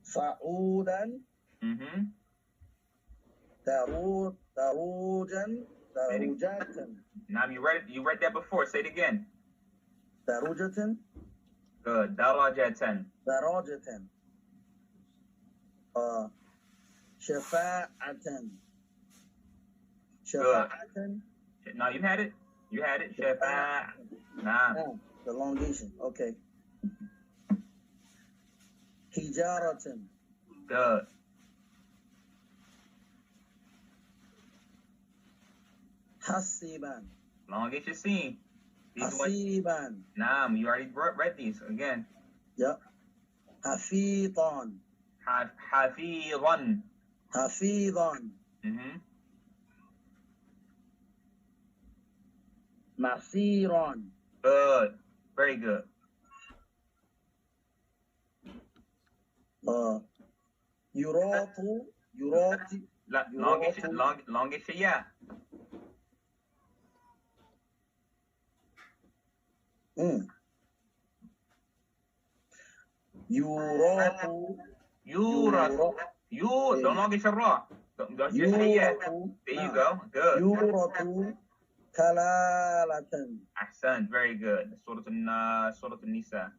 صعودا دروجا درجات. Now you read that before. Say it again. درجة. Good. درجة. درجة. شفاعة. شفاعة. No, you had it. You had it. شفاعة. Nah. The elongation. Okay. حجارة. Good. حسيبا. Elongation C. حسيبا. Nah, you already read these again. Yep. حفيظا. حفيظا. حفيظا. معصيرا. Good. Very good. يراطي. Elongation, yeah. Don't elongation raw. Just say yeah. There you go. Good. يورط كلالة. Ahsan. Very good. Surah An-Nisa.